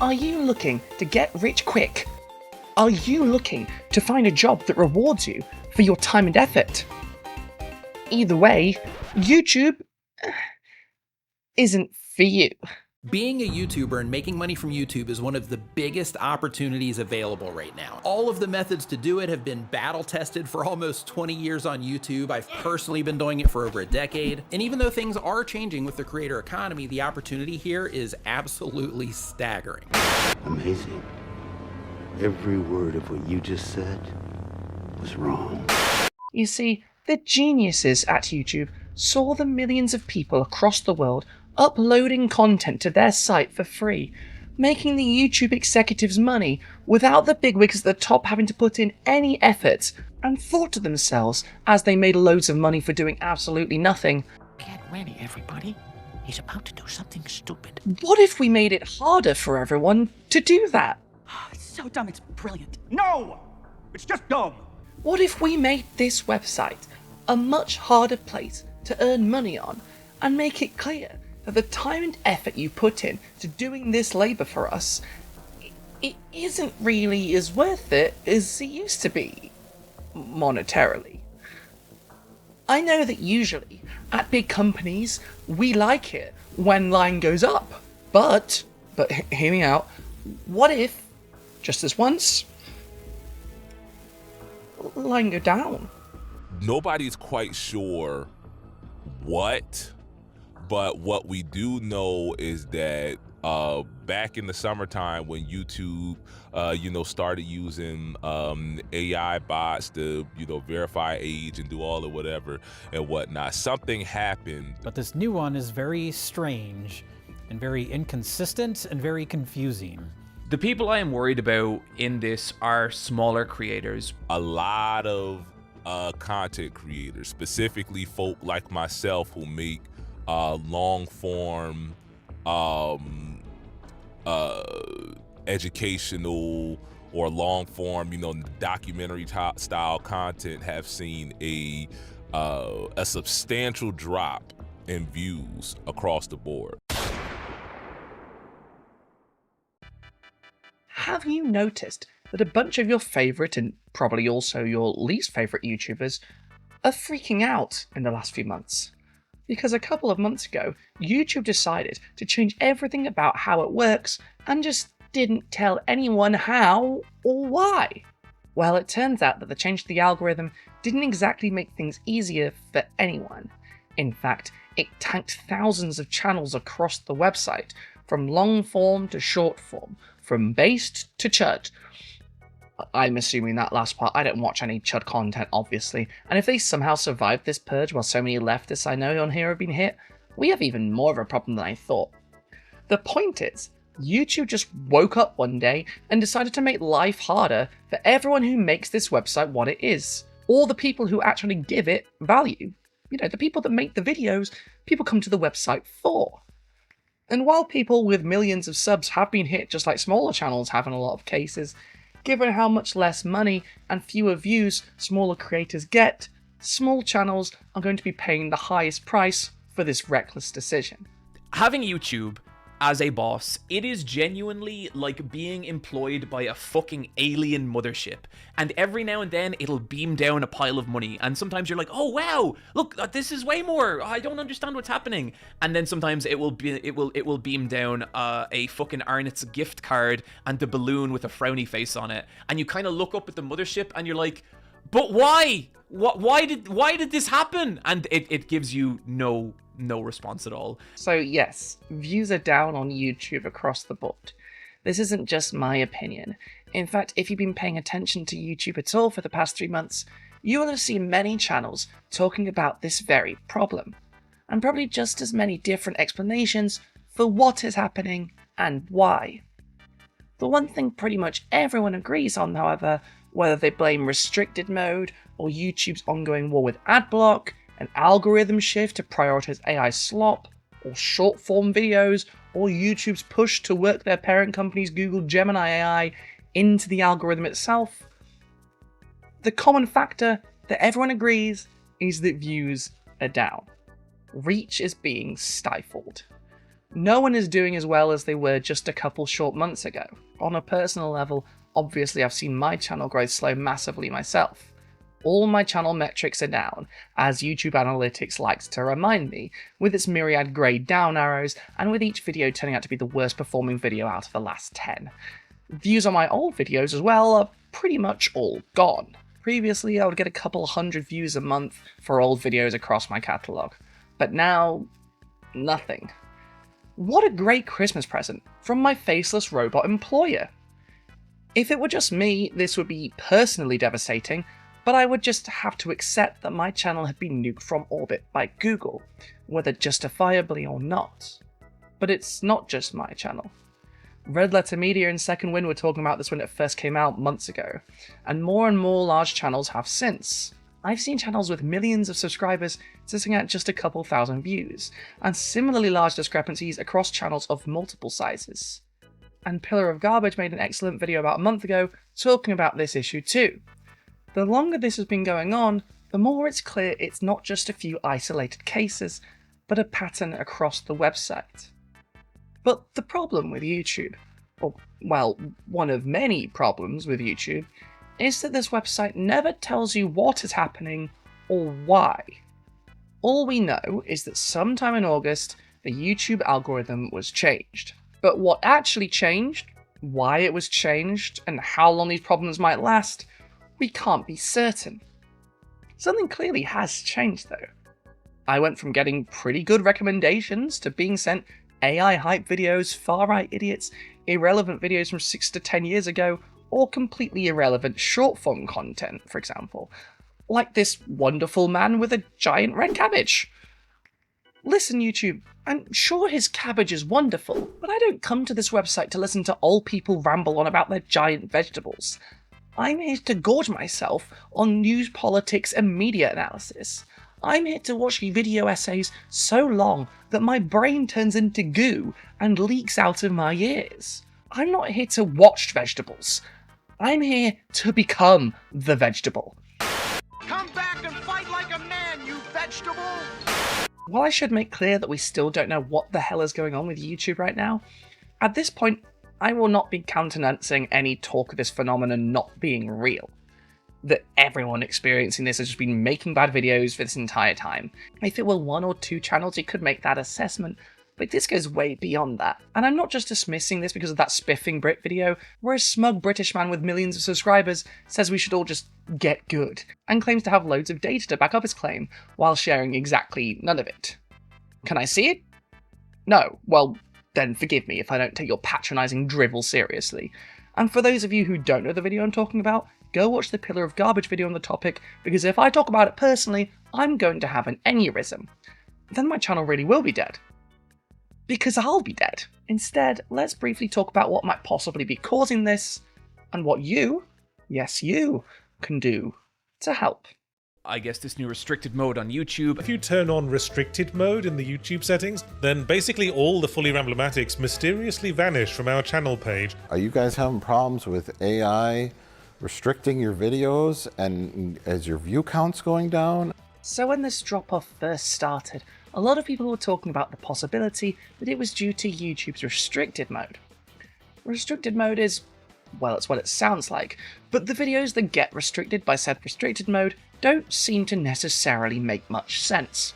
Are you looking to get rich quick? Are you looking to find a job that rewards you for your time and effort? Either way, YouTube isn't for you. Being a YouTuber and making money from YouTube is one of the biggest opportunities available right now. All of the methods to do it have been battle tested for almost 20 years on YouTube. I've personally been doing it for over a decade. And even though things are changing with the creator economy, the opportunity here is absolutely staggering. Amazing. Every word of what you just said was wrong. You see, the geniuses at YouTube saw the millions of people across the world uploading content to their site for free, making the YouTube executives money without the bigwigs at the top having to put in any effort, and thought to themselves, as they made loads of money for doing absolutely nothing, Get ready, everybody. He's about to do something stupid. what if we made it harder for everyone to do that? It's so dumb, it's brilliant. No! It's just dumb. What if we made this website a much harder place to earn money on, and make it clear that the time and effort you put in to doing this labour for us, it isn't really as worth it as it used to be, monetarily. I know that usually, at big companies, we like it when line goes up, but hear me out, what if, just this once, line go down? Nobody's quite sure what, but what we do know is that back in the summertime when YouTube started using AI bots to verify age and do all the whatever and whatnot, something happened. But this new one is very strange and very inconsistent and very confusing. The people I am worried about in this are smaller creators. A lot of content creators, specifically folk like myself who make long form educational or long form documentary style content, have seen a substantial drop in views across the board. Have you noticed that a bunch of your favourite and probably also your least favourite YouTubers are freaking out in the last few months? Because a couple of months ago, YouTube decided to change everything about how it works and just didn't tell anyone how or why. Well, it turns out that the change to the algorithm didn't exactly make things easier for anyone. In fact, it tanked thousands of channels across the website, from long form to short form, from based to chud. I'm assuming that last part, I don't watch any chud content, obviously, and if they somehow survived this purge while so many leftists I know on here have been hit, we have even more of a problem than I thought. The point is, YouTube just woke up one day and decided to make life harder for everyone who makes this website what it is, or the people who actually give it value. The people that make the videos, people come to the website for. And while people with millions of subs have been hit just like smaller channels have in a lot of cases, given how much less money and fewer views smaller creators get, small channels are going to be paying the highest price for this reckless decision. Having YouTube as a boss, it is genuinely like being employed by a fucking alien mothership. And every now and then it'll beam down a pile of money. And sometimes you're like, oh wow, look, this is way more. I don't understand what's happening. And then sometimes it will beam down a fucking Arnott's gift card and the balloon with a frowny face on it. And you kind of look up at the mothership and you're like, but why? Why did this happen? And it gives you no response at all. So yes, views are down on YouTube across the board. This isn't just my opinion. In fact, if you've been paying attention to YouTube at all for the past 3 months, you will have seen many channels talking about this very problem, and probably just as many different explanations for what is happening and why. The one thing pretty much everyone agrees on, however, whether they blame restricted mode or YouTube's ongoing war with adblock, an algorithm shift to prioritize AI slop, or short-form videos, or YouTube's push to work their parent company's Google Gemini AI into the algorithm itself, the common factor that everyone agrees is that views are down. Reach is being stifled. No one is doing as well as they were just a couple short months ago. On a personal level, obviously I've seen my channel growth slow massively myself. All my channel metrics are down, as YouTube Analytics likes to remind me, with its myriad greyed down arrows, and with each video turning out to be the worst performing video out of the last 10. Views on my old videos as well are pretty much all gone. Previously, I would get a couple hundred views a month for old videos across my catalogue, but now, nothing. What a great Christmas present from my faceless robot employer. If it were just me, this would be personally devastating, but I would just have to accept that my channel had been nuked from orbit by Google, whether justifiably or not. But it's not just my channel. Red Letter Media and Second Wind were talking about this when it first came out months ago, and more large channels have since. I've seen channels with millions of subscribers sitting at just a couple thousand views, and similarly large discrepancies across channels of multiple sizes. And Pillar of Garbage made an excellent video about a month ago talking about this issue too. The longer this has been going on, the more it's clear it's not just a few isolated cases, but a pattern across the website. But the problem with YouTube, or well, one of many problems with YouTube, is that this website never tells you what is happening or why. All we know is that sometime in August, the YouTube algorithm was changed. But what actually changed, why it was changed, and how long these problems might last, we can't be certain. Something clearly has changed though. I went from getting pretty good recommendations to being sent AI hype videos, far-right idiots, irrelevant videos from 6 to 10 years ago, or completely irrelevant short-form content, for example. Like this wonderful man with a giant red cabbage. Listen, YouTube, I'm sure his cabbage is wonderful, but I don't come to this website to listen to old people ramble on about their giant vegetables. I'm here to gorge myself on news, politics, and media analysis. I'm here to watch video essays so long that my brain turns into goo and leaks out of my ears. I'm not here to watch vegetables. I'm here to become the vegetable. Come back and fight like a man, you vegetable! While I should make clear that we still don't know what the hell is going on with YouTube right now, at this point, I will not be countenancing any talk of this phenomenon not being real. That everyone experiencing this has just been making bad videos for this entire time. If it were 1 or 2 channels, you could make that assessment, but this goes way beyond that. And I'm not just dismissing this because of that spiffing Brit video, where a smug British man with millions of subscribers says we should all just get good, and claims to have loads of data to back up his claim, while sharing exactly none of it. Can I see it? No. Well, then forgive me if I don't take your patronising drivel seriously. And for those of you who don't know the video I'm talking about, go watch the Pillar of Garbage video on the topic, because if I talk about it personally, I'm going to have an aneurysm. Then my channel really will be dead. Because I'll be dead. Instead, let's briefly talk about what might possibly be causing this, and what you, yes you, can do to help. I guess this new restricted mode on YouTube. If you turn on restricted mode in the YouTube settings, then basically all the fully ramblematics mysteriously vanish from our channel page. Are you guys having problems with AI restricting your videos and as your view count's going down? So when this drop-off first started, a lot of people were talking about the possibility that it was due to YouTube's restricted mode. Restricted mode is, well, it's what it sounds like, but the videos that get restricted by said restricted mode don't seem to necessarily make much sense.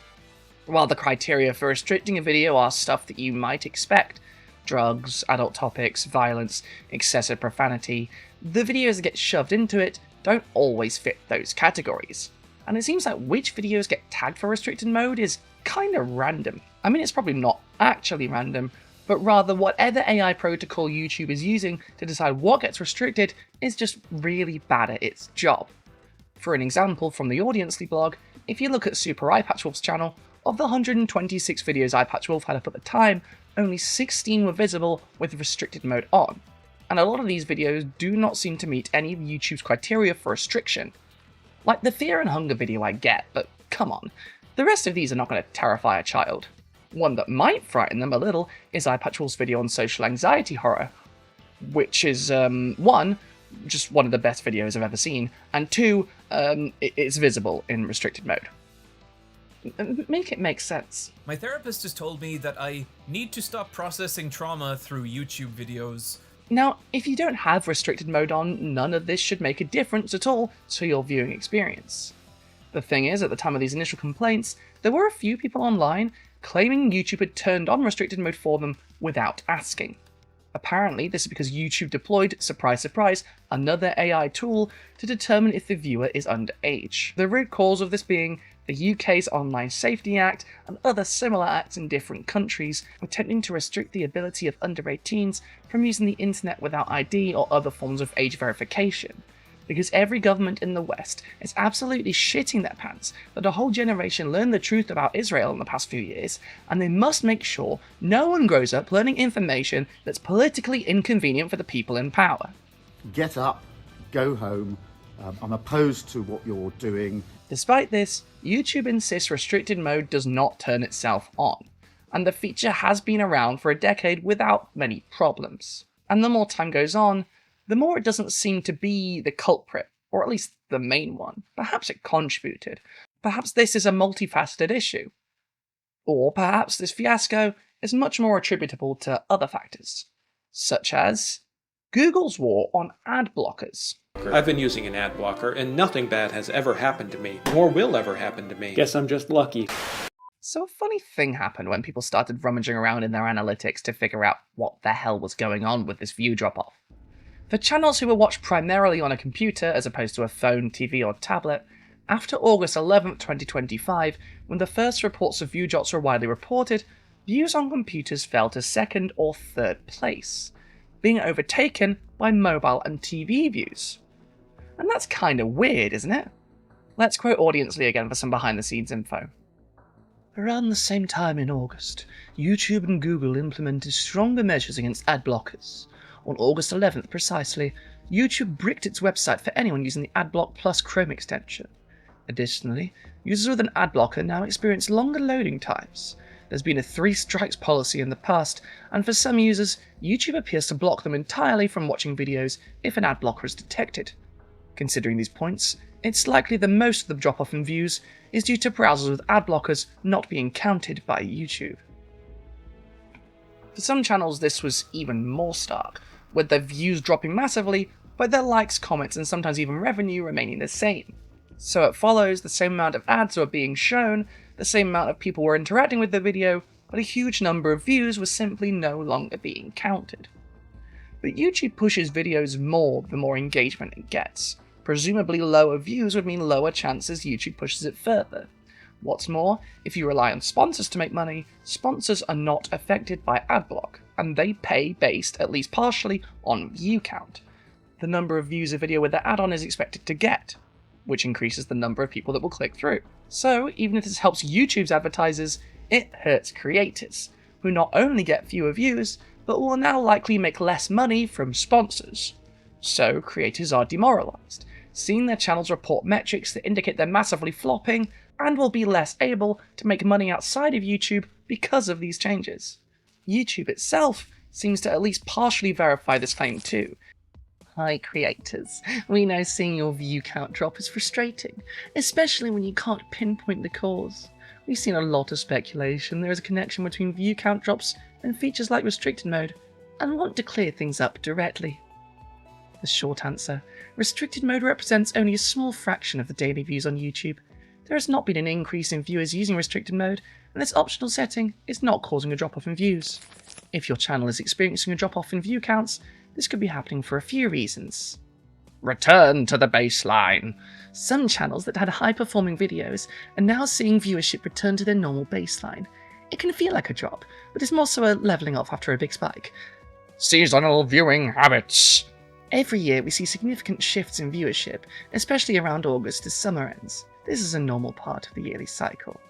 While the criteria for restricting a video are stuff that you might expect, drugs, adult topics, violence, excessive profanity, the videos that get shoved into it don't always fit those categories. And it seems like which videos get tagged for restricted mode is kinda random. I mean, it's probably not actually random, but rather whatever AI protocol YouTube is using to decide what gets restricted is just really bad at its job. For an example from the Audience blog, if you look at Super Eyepatchwolf's channel, of the 126 videos Eyepatchwolf had up at the time, only 16 were visible with restricted mode on. And a lot of these videos do not seem to meet any of YouTube's criteria for restriction. Like the Fear and Hunger video I get, but come on, the rest of these are not going to terrify a child. One that might frighten them a little is Eyepatchwolf's video on social anxiety horror, which is, 1, just one of the best videos I've ever seen, and 2, it's visible in restricted mode. Make it make sense. My therapist has told me that I need to stop processing trauma through YouTube videos. Now, if you don't have restricted mode on, none of this should make a difference at all to your viewing experience. The thing is, at the time of these initial complaints, there were a few people online claiming YouTube had turned on restricted mode for them without asking. Apparently, this is because YouTube deployed, surprise surprise, another AI tool to determine if the viewer is underage. The root cause of this being the UK's Online Safety Act and other similar acts in different countries attempting to restrict the ability of under 18s from using the internet without ID or other forms of age verification. Because every government in the West is absolutely shitting their pants that a whole generation learned the truth about Israel in the past few years, and they must make sure no one grows up learning information that's politically inconvenient for the people in power. Get up, go home. I'm opposed to what you're doing. Despite this, YouTube insists restricted mode does not turn itself on, and the feature has been around for a decade without many problems. And the more time goes on, the more it doesn't seem to be the culprit, or at least the main one. Perhaps it contributed. Perhaps this is a multifaceted issue. Or perhaps this fiasco is much more attributable to other factors, such as Google's war on ad blockers. I've been using an ad blocker, and nothing bad has ever happened to me, nor will ever happen to me. Guess I'm just lucky. So a funny thing happened when people started rummaging around in their analytics to figure out what the hell was going on with this view drop-off. For channels who were watched primarily on a computer as opposed to a phone, TV or tablet, after August 11th, 2025, when the first reports of view drops were widely reported, views on computers fell to second or third place, being overtaken by mobile and TV views. And that's kinda weird, isn't it? Let's quote Audience.ly again for some behind the scenes info. Around the same time in August, YouTube and Google implemented stronger measures against ad blockers. On August 11th precisely, YouTube bricked its website for anyone using the Adblock Plus Chrome extension. Additionally, users with an ad blocker now experience longer loading times. There's been a 3 strikes policy in the past, and for some users, YouTube appears to block them entirely from watching videos if an ad blocker is detected. Considering these points, it's likely that most of the drop-off in views is due to browsers with ad blockers not being counted by YouTube. For some channels this was even more stark, with their views dropping massively, but their likes, comments and sometimes even revenue remaining the same. So it follows the same amount of ads were being shown, the same amount of people were interacting with the video, but a huge number of views was simply no longer being counted. But YouTube pushes videos more the more engagement it gets. Presumably lower views would mean lower chances YouTube pushes it further. What's more, if you rely on sponsors to make money, sponsors are not affected by adblock, and they pay based, at least partially, on view count. The number of views a video with the add-on is expected to get, which increases the number of people that will click through. So, even if this helps YouTube's advertisers, it hurts creators, who not only get fewer views, but will now likely make less money from sponsors. So, creators are demoralized, seeing their channels report metrics that indicate they're massively flopping, and will be less able to make money outside of YouTube because of these changes. YouTube itself seems to at least partially verify this claim too. Hi creators, we know seeing your view count drop is frustrating, especially when you can't pinpoint the cause. We've seen a lot of speculation there is a connection between view count drops and features like restricted mode, and want to clear things up directly. The short answer, restricted mode represents only a small fraction of the daily views on YouTube. There has not been an increase in viewers using restricted mode, and this optional setting is not causing a drop-off in views. If your channel is experiencing a drop-off in view counts, this could be happening for a few reasons. Return to the baseline. Some channels that had high-performing videos are now seeing viewership return to their normal baseline. It can feel like a drop, but it's more so a leveling off after a big spike. Seasonal viewing habits. Every year we see significant shifts in viewership, especially around August as summer ends. This is a normal part of the yearly cycle.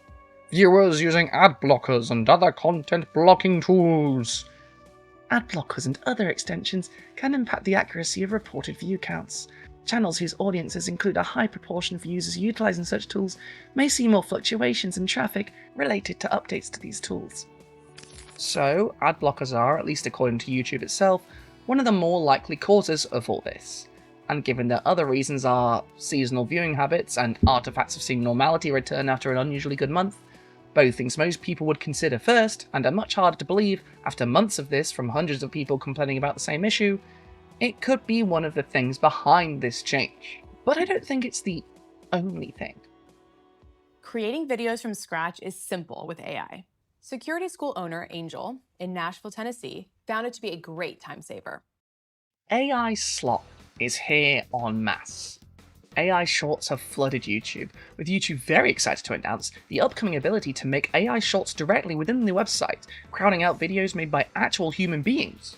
Viewers using ad blockers and other content blocking tools. Ad blockers and other extensions can impact the accuracy of reported view counts. Channels whose audiences include a high proportion of users utilizing such tools may see more fluctuations in traffic related to updates to these tools. So, ad blockers are, at least according to YouTube itself, one of the more likely causes of all this. and given that other reasons are seasonal viewing habits and artifacts of seeing normality return after an unusually good month, both things most people would consider first, and are much harder to believe after months of this from hundreds of people complaining about the same issue, it could be one of the things behind this change. But I don't think it's the only thing. Creating videos from scratch is simple with AI. Security school owner Angel in Nashville, Tennessee, found it to be a great time saver. AI slop is here en masse. AI shorts have flooded YouTube, with YouTube very excited to announce the upcoming ability to make AI shorts directly within the website, crowding out videos made by actual human beings,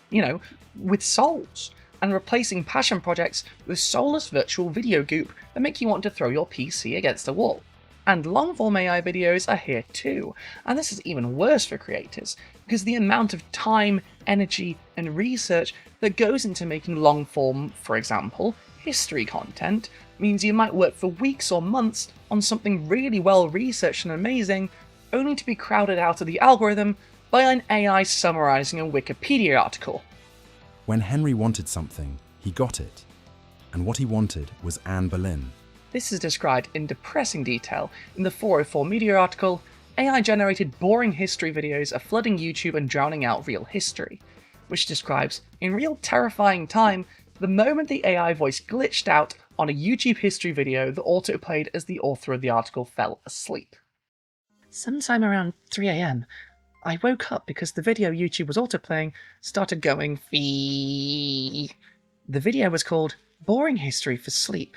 with souls, and replacing passion projects with soulless virtual video goop that make you want to throw your PC against a wall. And long-form AI videos are here too, and this is even worse for creators, because the amount of time, energy, and research that goes into making long-form, for example, history content, means you might work for weeks or months on something really well researched and amazing, only to be crowded out of the algorithm by an AI summarizing a Wikipedia article. When Henry wanted something, he got it. And what he wanted was Anne Boleyn. This is described in depressing detail in the 404 Media article, AI-generated boring history videos are flooding YouTube and drowning out real history, which describes, in real terrifying time, the moment the AI voice glitched out on a YouTube history video that auto-played as the author of the article fell asleep. Sometime around 3 AM, I woke up because the video YouTube was autoplaying started going fee. The video was called Boring History for Sleep.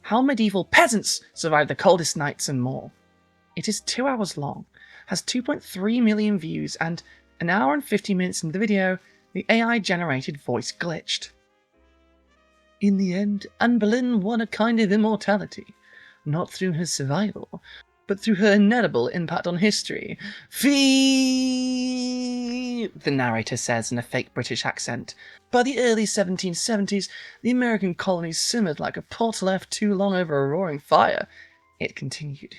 How medieval peasants survived the coldest nights and more. It is 2 hours long, has 2.3 million views, and an hour and 50 minutes into the video, the AI-generated voice glitched. In the end, Anne Boleyn won a kind of immortality, not through her survival, but through her inedible impact on history. Fee! The narrator says in a fake British accent. By the early 1770s, the American colonies simmered like a pot left too long over a roaring fire. It continued.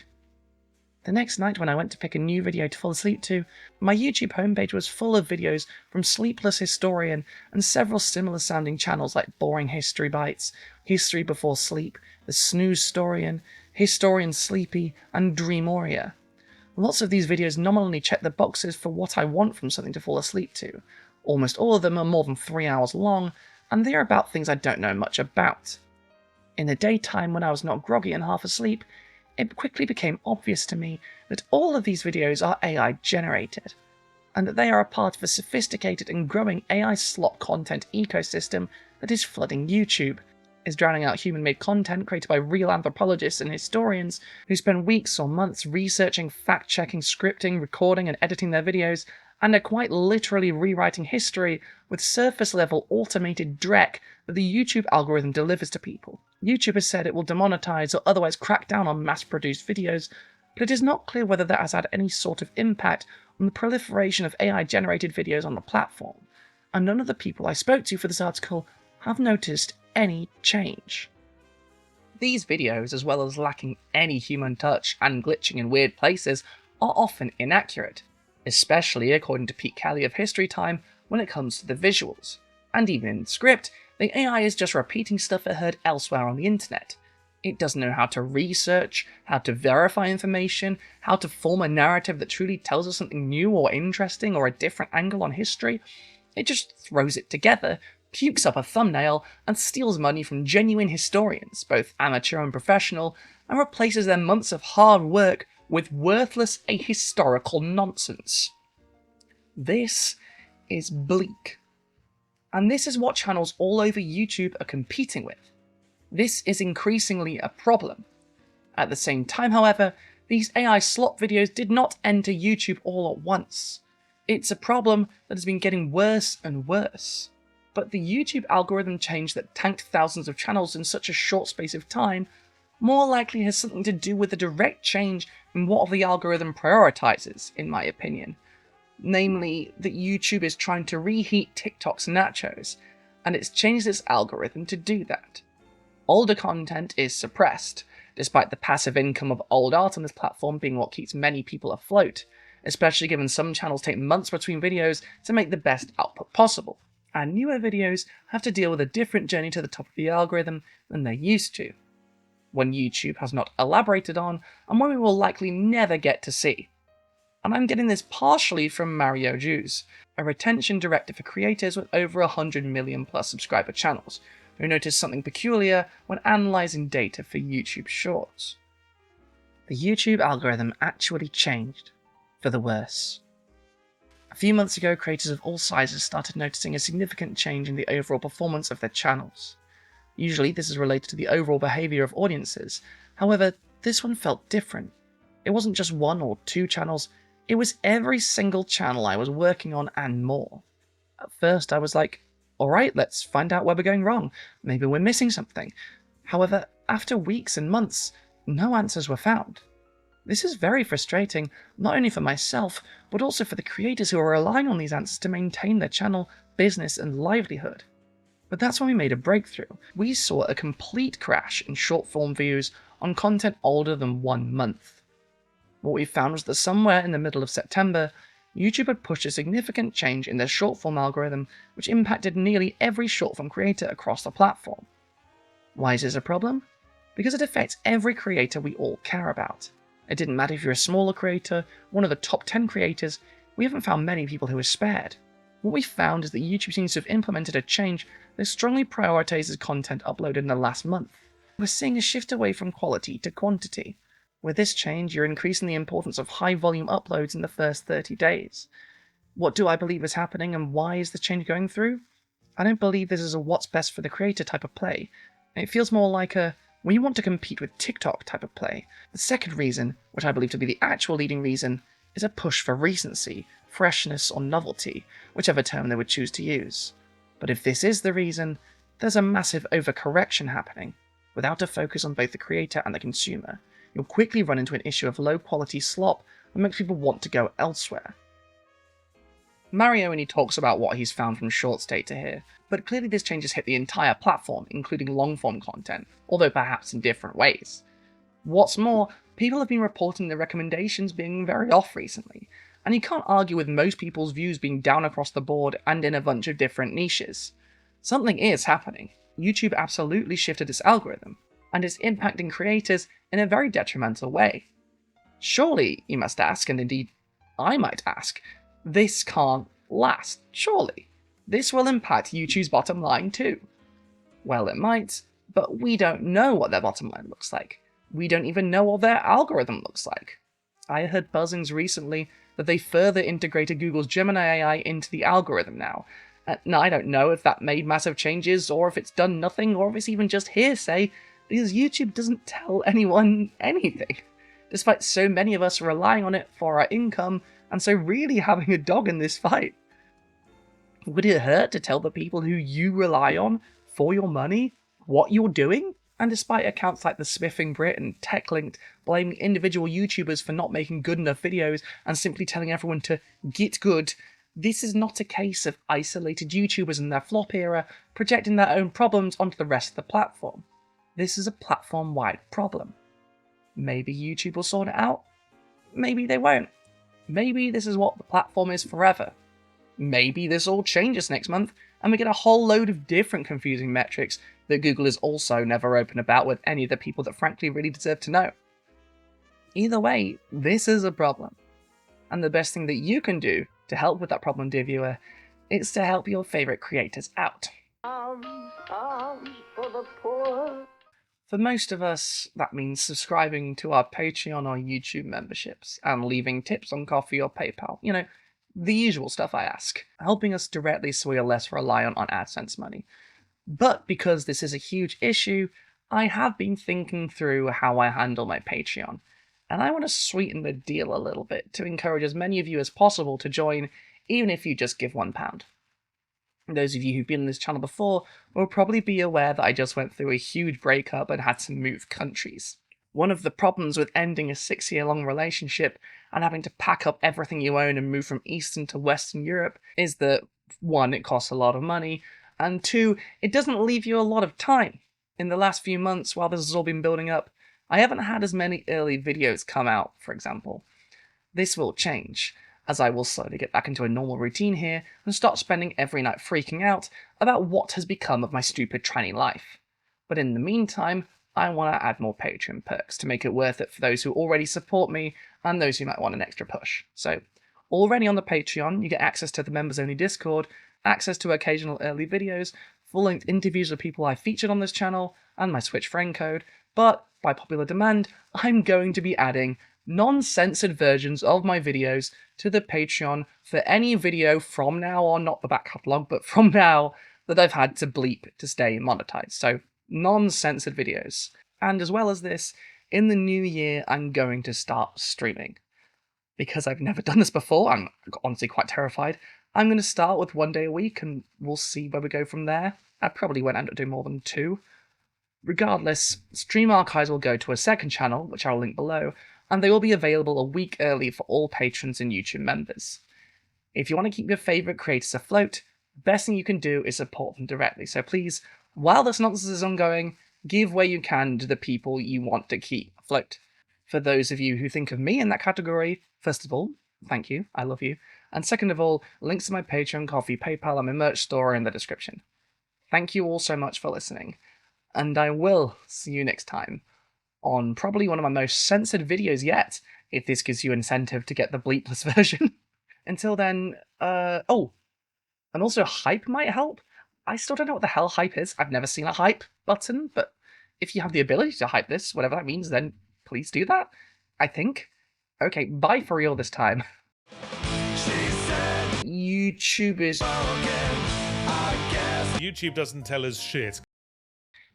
The next night when I went to pick a new video to fall asleep to, my YouTube homepage was full of videos from Sleepless Historian and several similar sounding channels like Boring History Bites, History Before Sleep, The Snooze Storian, Historian Sleepy, and Dreamoria. Lots of these videos nominally check the boxes for what I want from something to fall asleep to. Almost all of them are more than 3 hours long, and they are about things I don't know much about. In the daytime when I was not groggy and half asleep, it quickly became obvious to me that all of these videos are AI generated, and that they are a part of a sophisticated and growing AI slop content ecosystem that is flooding YouTube, is drowning out human-made content created by real anthropologists and historians who spend weeks or months researching, fact-checking, scripting, recording and editing their videos, and are quite literally rewriting history with surface-level automated dreck that the YouTube algorithm delivers to people. YouTube has said it will demonetize or otherwise crack down on mass-produced videos, but it is not clear whether that has had any sort of impact on the proliferation of AI-generated videos on the platform, and none of the people I spoke to for this article have noticed any change. These videos, as well as lacking any human touch and glitching in weird places, are often inaccurate, especially according to Pete Kelly of History Time when it comes to the visuals. And even in the script, the AI is just repeating stuff it heard elsewhere on the internet. It doesn't know how to research, how to verify information, how to form a narrative that truly tells us something new or interesting or a different angle on history. It just throws it together, pukes up a thumbnail, and steals money from genuine historians, both amateur and professional, and replaces their months of hard work with worthless ahistorical nonsense. This is bleak. And this is what channels all over YouTube are competing with. This is increasingly a problem. At the same time, however, these AI slop videos did not enter YouTube all at once. It's a problem that has been getting worse and worse. But the YouTube algorithm change that tanked thousands of channels in such a short space of time more likely has something to do with a direct change in what the algorithm prioritizes, in my opinion. Namely, that YouTube is trying to reheat TikTok's nachos, and it's changed its algorithm to do that. Older content is suppressed, despite the passive income of old art on this platform being what keeps many people afloat, especially given some channels take months between videos to make the best output possible. and newer videos have to deal with a different journey to the top of the algorithm than they used to, one YouTube has not elaborated on, and one we will likely never get to see. And I'm getting this partially from Mario Juice, a retention director for creators with over 100 million plus subscriber channels, who noticed something peculiar when analysing data for YouTube Shorts. The YouTube algorithm actually changed, for the worse. A few months ago, creators of all sizes started noticing a significant change in the overall performance of their channels. Usually this is related to the overall behaviour of audiences, however, this one felt different. It wasn't just one or two channels, it was every single channel I was working on and more. At first I was like, alright, let's find out where we're going wrong, maybe we're missing something. However, after weeks and months, no answers were found. This is very frustrating, not only for myself, but also for the creators who are relying on these answers to maintain their channel, business and livelihood. But that's when we made a breakthrough. We saw a complete crash in short form views on content older than 1 month. What we found was that somewhere in the middle of September, YouTube had pushed a significant change in their short form algorithm, which impacted nearly every short form creator across the platform. Why is this a problem? Because it affects every creator we all care about. It didn't matter if you're a smaller creator, one of the top 10 creators, we haven't found many people who are spared. What we found is that YouTube seems to have implemented a change that strongly prioritises content uploaded in the last month. We're seeing a shift away from quality to quantity. With this change, you're increasing the importance of high volume uploads in the first 30 days. What do I believe is happening and why is the change going through? I don't believe this is a what's best for the creator type of play. It feels more like a we want to compete with TikTok type of play. The second reason, which I believe to be the actual leading reason, is a push for recency, freshness or novelty, whichever term they would choose to use. But if this is the reason, there's a massive overcorrection happening. Without a focus on both the creator and the consumer, you'll quickly run into an issue of low quality slop that makes people want to go elsewhere. Mario only talks about what he's found from Shorts data here, but clearly this change has hit the entire platform, including long-form content, although perhaps in different ways. What's more, people have been reporting the recommendations being very off recently, and you can't argue with most people's views being down across the board and in a bunch of different niches. Something is happening. YouTube absolutely shifted its algorithm, and it's impacting creators in a very detrimental way. Surely, you must ask, and indeed I might ask, this can't last, surely. This will impact YouTube's bottom line too. Well, it might, but we don't know what their bottom line looks like. We don't even know what their algorithm looks like. I heard buzzings recently that they further integrated Google's Gemini AI into the algorithm now. Now, I don't know if that made massive changes, or if it's done nothing, or if it's even just hearsay, because YouTube doesn't tell anyone anything, despite so many of us relying on it for our income, and so really having a dog in this fight. Would it hurt to tell the people who you rely on for your money what you're doing? And despite accounts like the Spiffing Brit and TechLinked blaming individual YouTubers for not making good enough videos and simply telling everyone to get good, this is not a case of isolated YouTubers in their flop era projecting their own problems onto the rest of the platform. This is a platform-wide problem. Maybe YouTube will sort it out. Maybe they won't. Maybe this is what the platform is forever. Maybe this all changes next month and we get a whole load of different confusing metrics that Google is also never open about with any of the people that frankly really deserve to know. Either way, this is a problem. And the best thing that you can do to help with that problem, dear viewer, is to help your favourite creators out. For the poor. For most of us, that means subscribing to our Patreon or YouTube memberships, and leaving tips on Coffee or PayPal. You know, the usual stuff I ask, helping us directly so we are less reliant on AdSense money. But because this is a huge issue, I have been thinking through how I handle my Patreon, and I want to sweeten the deal a little bit to encourage as many of you as possible to join, even if you just give £1. Those of you who've been on this channel before will probably be aware that I just went through a huge breakup and had to move countries. One of the problems with ending a 6-year-long relationship and having to pack up everything you own and move from Eastern to Western Europe is that, 1, it costs a lot of money, and 2, it doesn't leave you a lot of time. In the last few months, while this has all been building up, I haven't had as many early videos come out, for example. This will change. as I will slowly get back into a normal routine here and start spending every night freaking out about what has become of my stupid tranny life. But in the meantime, I want to add more Patreon perks to make it worth it for those who already support me and those who might want an extra push. So, already on the Patreon, you get access to the members-only Discord, access to occasional early videos, full-length interviews with people I featured on this channel, and my Switch friend code, but by popular demand, I'm going to be adding non-censored versions of my videos to the Patreon for any video from now on, not the back catalogue, but from now, that I've had to bleep to stay monetized. So, non-censored videos. And as well as this, in the new year, I'm going to start streaming. Because I've never done this before, I'm honestly quite terrified. I'm going to start with 1 day a week, and we'll see where we go from there. I probably won't end up doing more than 2. Regardless, stream archives will go to a second channel, which I'll link below, and they will be available a week early for all patrons and YouTube members. If you want to keep your favourite creators afloat, the best thing you can do is support them directly. So please, while this nonsense is ongoing, give where you can to the people you want to keep afloat. For those of you who think of me in that category, first of all, thank you, I love you. And second of all, links to my Patreon, Coffee, PayPal, and my merch store are in the description. Thank you all so much for listening, and I will see you next time on probably one of my most censored videos yet, if this gives you incentive to get the bleepless version. Until then, oh, and also hype might help. I still don't know what the hell hype is. I've never seen a hype button, but if you have the ability to hype this, whatever that means, then please do that, I think. Okay, bye for real this time. YouTube is... YouTube doesn't tell us shit.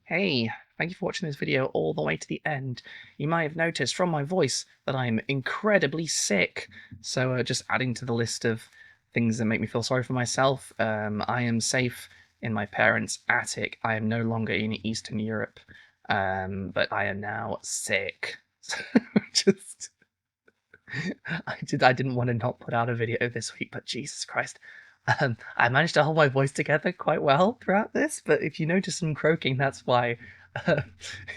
Hey, thank you for watching this video all the way to the end. You might have noticed from my voice that I'm incredibly sick, so just adding to the list of things that make me feel sorry for myself, I am safe in my parents' attic. I am no longer in Eastern Europe, but I am now sick. Just... I didn't want to not put out a video this week, but Jesus Christ. I managed to hold my voice together quite well throughout this, but if you notice some croaking, that's why.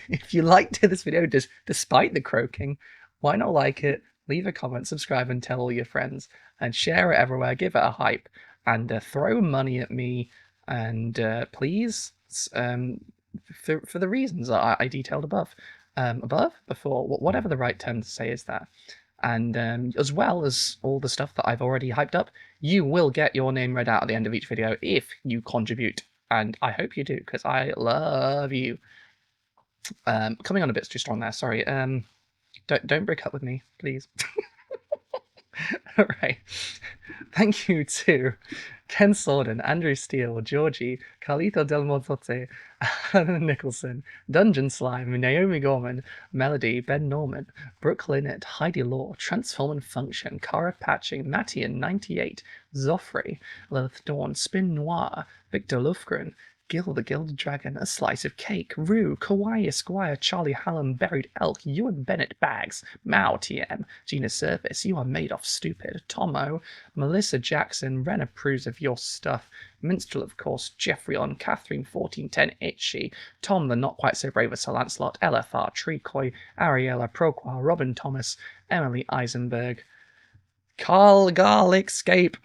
If you liked this video despite the croaking, why not like it, leave a comment, subscribe, and tell all your friends, and share it everywhere, give it a hype, and throw money at me, and please, for the reasons I detailed above. Before, whatever the right term to say is that. And as well as all the stuff that I've already hyped up, you will get your name read out at the end of each video if you contribute. And I hope you do, because I love you. Coming on a bit too strong there, sorry. Don't break up with me, please. Alright. Thank you to Ken Sorden, Andrew Steele, Georgie, Carlito Del Montote, Alan Nicholson, Dungeon Slime, Naomi Gorman, Melody, Ben Norman, Brooke Linnett, Heidi Law, Transform and Function, Cara Patching, Mattian98, Zoffrey, Lilith Dawn, Spin Noir, Victor Lufgren, Gil the Gilded Dragon, A Slice of Cake, Rue, Kawaii Esquire, Charlie Hallam, Buried Elk, Ewan Bennett Bags, Mao TM, Gina Service, You Are Made Off Stupid, Tomo, Melissa Jackson, Ren approves of your stuff, Minstrel of course, Jeffrey on, Catherine 1410 Itchy, Tom the Not Quite So Brave as Sir Lancelot, LFR, Treecoy, Ariella, Proqua, Robin Thomas, Emily Eisenberg, Carl Garlicscape.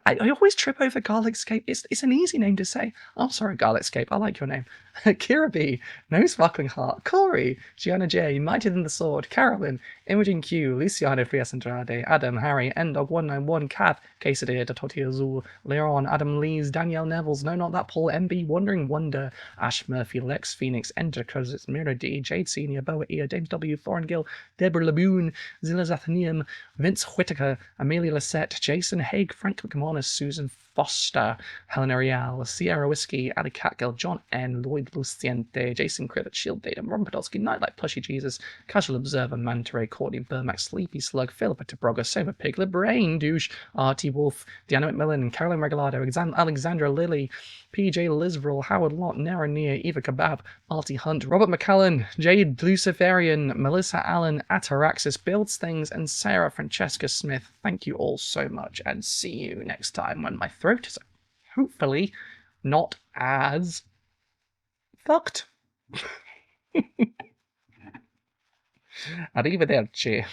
I always trip over Garlicscape. It's an easy name to say. I'm sorry, Garlicscape. I like your name. Kira B, No Sparkling Heart, Corey, Gianna J, Mightier Than the Sword, Carolyn, Imogen Q, Luciano Frias Andrade, Adam, Harry, Ndog191, Cav, Quesadilla, Dototi Azul, Leon, Adam Lees, Danielle Nevels, No Not That Paul, MB, Wandering Wonder, Ash Murphy, Lex Phoenix, Ender Credits, Mira D, Jade Senior, Boa Ea, James W, Thorin Gill, Deborah Laboon, Zilla Zathanium, Vince Whitaker, Amelia Lisette, Jason Haig, Frank McManus, Susan Foster, Helen Ariel, Sierra Whiskey, Ali Catgill, John N, Lloyd Luciente, Jason Cribbett, Shield Data, Ron Podolsky, Nightlight, Plushy Jesus, Casual Observer, Manta Ray, Courtney Burmack, Sleepy Slug, Philippa Tobroga, Soma Piglet, Brain Douche, Artie Wolf, Deanna McMillan, Caroline Regalado, Alexandra Lilly, PJ Lisvril, Howard Lott, Nara Nia, Eva Kebab, Marty Hunt, Robert McCallan, Jade Luciferian, Melissa Allen, Ataraxis, Builds Things, and Sarah Francesca Smith. Thank you all so much, and see you next time when my throat is hopefully not as fucked. Arrivederci.